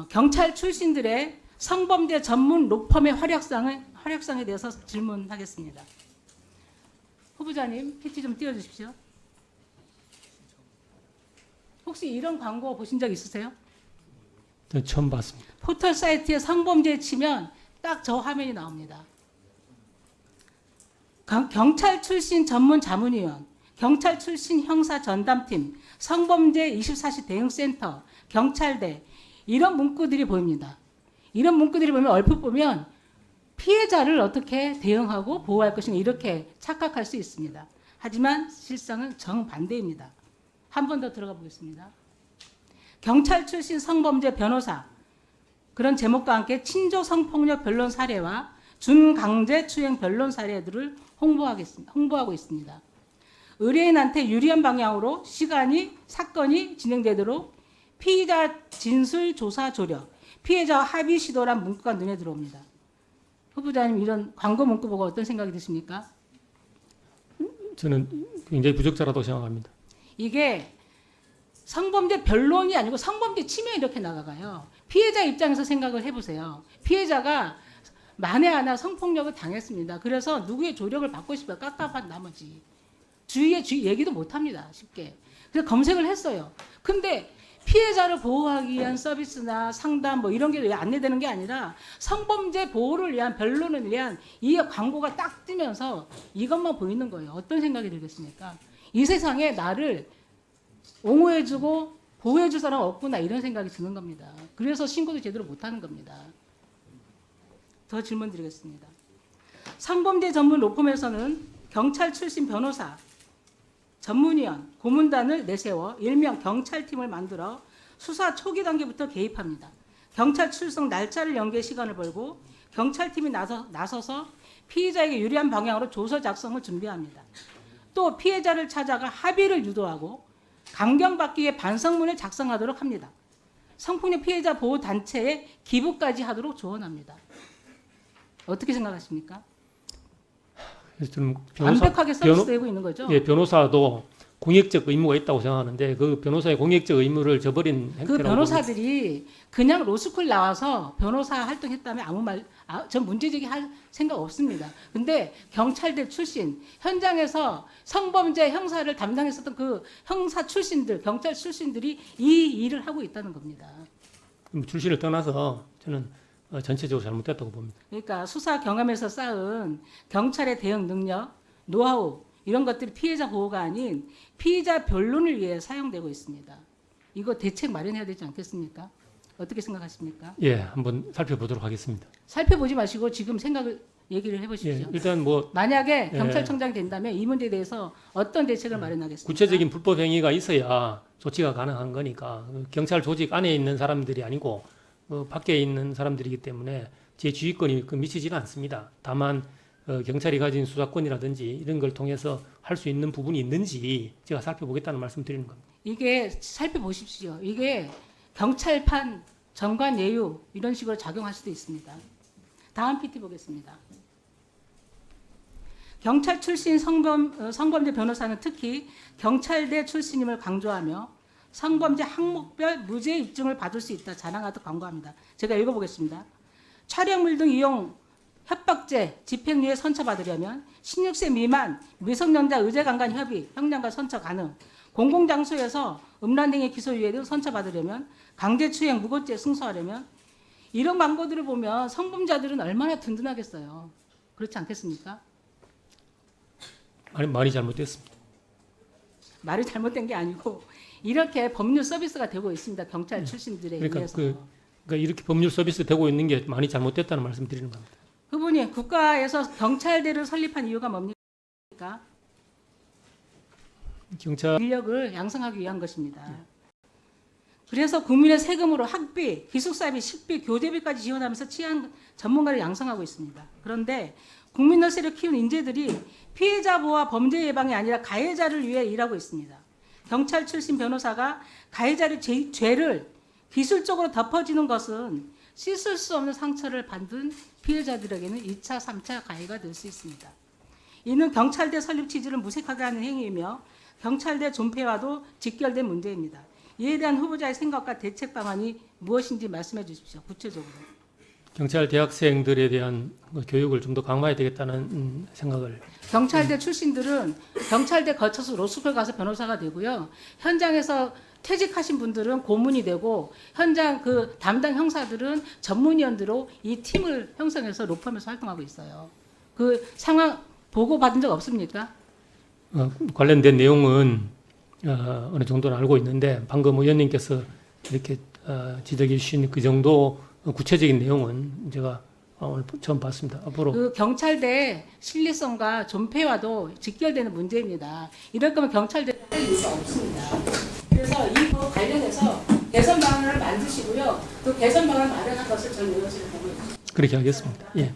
경찰 출신들의 성범죄 전문 로펌의 활약상에 대해서 질문하겠습니다. 후보자님, PT 좀 띄워주십시오. 혹시 이런 광고 보신 적 있으세요? 네, 처음 봤습니다. 포털 사이트에 성범죄 치면 딱 저 화면이 나옵니다. 경찰 출신 전문 자문위원, 경찰 출신 형사 전담팀, 성범죄 24시 대응센터, 경찰대 이런 문구들이 보입니다. 이런 문구들이 보면 얼핏 보면 피해자를 어떻게 대응하고 보호할 것인가 이렇게 착각할 수 있습니다. 하지만 실상은 정반대입니다. 한 번 더 들어가 보겠습니다. 경찰 출신 성범죄 변호사 그런 제목과 함께 친족 성폭력 변론 사례와 준강제 추행 변론 사례들을 홍보하고 있습니다. 의뢰인한테 유리한 방향으로 사건이 진행되도록 피의자 진술 조사 조력, 피해자와 합의 시도란 문구가 눈에 들어옵니다. 후보자님 이런 광고 문구 보고 어떤 생각이 드십니까? 저는 굉장히 부적절하다고 생각합니다. 이게 성범죄 변론이 아니고 성범죄 침해 이렇게 나가요. 피해자 입장에서 생각을 해보세요. 피해자가 만에 하나 성폭력을 당했습니다. 그래서 누구의 조력을 받고 싶어요. 깝깝한 나머지. 주위에 얘기도 못합니다. 쉽게. 그래서 검색을 했어요. 근데 피해자를 보호하기 위한 서비스나 상담 뭐 이런 게 안내되는 게 아니라 성범죄 보호를 위한 변론을 위한 이 광고가 딱 뜨면서 이것만 보이는 거예요. 어떤 생각이 들겠습니까? 이 세상에 나를 옹호해주고 보호해줄 사람 없구나 이런 생각이 드는 겁니다. 그래서 신고도 제대로 못하는 겁니다. 더 질문 드리겠습니다. 성범죄 전문 로펌에서는 경찰 출신 변호사, 전문위원, 고문단을 내세워 일명 경찰팀을 만들어 수사 초기 단계부터 개입합니다. 경찰 출석 날짜를 연기해 시간을 벌고 경찰팀이 나서서 피의자에게 유리한 방향으로 조서 작성을 준비합니다. 또 피해자를 찾아가 합의를 유도하고 강경받기 위해 반성문을 작성하도록 합니다. 성폭력 피해자 보호 단체에 기부까지 하도록 조언합니다. 어떻게 생각하십니까? 좀 완벽하게 서비스되고 있는 거죠? 예, 변호사도 공익적 의무가 있다고 생각하는데 그 변호사의 공익적 의무를 저버린 행태라고 그 변호사들이 그냥 로스쿨 나와서 변호사 활동했다면 전 문제제기 할 생각 없습니다. 근데 경찰대 출신, 현장에서 성범죄 형사를 담당했었던 그 형사 출신들, 경찰 출신들이 이 일을 하고 있다는 겁니다. 출신을 떠나서 저는 전체적으로 잘못됐다고 봅니다. 그러니까 수사 경험에서 쌓은 경찰의 대응 능력, 노하우 이런 것들이 피해자 보호가 아닌 피의자 변론을 위해 사용되고 있습니다. 이거 대책 마련해야 되지 않겠습니까? 어떻게 생각하십니까? 예, 한번 살펴보도록 하겠습니다. 살펴보지 마시고 지금 얘기를 해보십시오. 예, 일단 만약에 예. 경찰청장이 된다면 이 문제에 대해서 어떤 대책을 마련하겠습니까? 구체적인 불법 행위가 있어야 조치가 가능한 거니까 경찰 조직 안에 있는 사람들이 아니고 밖에 있는 사람들이기 때문에 제 지휘권이 미치지는 않습니다. 다만 경찰이 가진 수사권이라든지 이런 걸 통해서 할 수 있는 부분이 있는지 제가 살펴보겠다는 말씀 드리는 겁니다. 이게 살펴보십시오. 이게 경찰판 정관 예우 이런 식으로 작용할 수도 있습니다. 다음 PT 보겠습니다. 경찰 출신 성범죄 변호사는 특히 경찰대 출신임을 강조하며 성범죄 항목별 무죄 입증을 받을 수 있다 자랑하듯 광고합니다. 제가 읽어보겠습니다. 촬영물 등 이용 협박죄 집행유예 선처받으려면 16세 미만 미성년자 의제강간 협의 형량과 선처 가능. 공공장소에서 음란행위 기소유예 등 선처받으려면 강제추행 무고죄 승소하려면 이런 광고들을 보면 성범자들은 얼마나 든든하겠어요. 그렇지 않겠습니까? 말이 잘못됐습니다. 말이 잘못된 게 아니고 이렇게 법률 서비스가 되고 있습니다. 경찰 출신들에 의해서. 그러니까 이렇게 법률 서비스 되고 있는 게 많이 잘못됐다는 말씀 드리는 겁니다. 후보님, 국가에서 경찰대를 설립한 이유가 뭡니까? 경찰 인력을 양성하기 위한 것입니다. 그래서 국민의 세금으로 학비, 기숙사비, 식비, 교대비까지 지원하면서 치안 전문가를 양성하고 있습니다. 그런데 국민 열세를 키운 인재들이 피해자 보호와 범죄 예방이 아니라 가해자를 위해 일하고 있습니다. 경찰 출신 변호사가 가해자의 죄를 기술적으로 덮어주는 것은 씻을 수 없는 상처를 받은 피해자들에게는 2차, 3차 가해가 될 수 있습니다. 이는 경찰대 설립 취지를 무색하게 하는 행위이며 경찰대 존폐와도 직결된 문제입니다. 이에 대한 후보자의 생각과 대책 방안이 무엇인지 말씀해 주십시오. 구체적으로. 경찰 대학생들에 대한 그 교육을 좀 더 강화해야 되겠다는 생각을. 경찰대 출신들은 경찰대 거쳐서 로스쿨 가서 변호사가 되고요. 현장에서 퇴직하신 분들은 고문이 되고 현장 그 담당 형사들은 전문위원들로 이 팀을 형성해서 로펌에서 활동하고 있어요. 그 상황 보고 받은 적 없습니까? 관련된 내용은 어느 정도는 알고 있는데 방금 의원님께서 이렇게 지적해 주신 그 정도 구체적인 내용은 제가 오늘 처음 봤습니다. 앞으로 그 경찰대 신뢰성과 존폐와도 직결되는 문제입니다. 이럴 거면 경찰대 할 이유가 없습니다. 그래서 이 부분 관련해서 개선 방안을 만드시고요. 그 개선 방안 마련한 것을 저는 의원실에 보고 있습니다. 그렇게 하겠습니다. 예.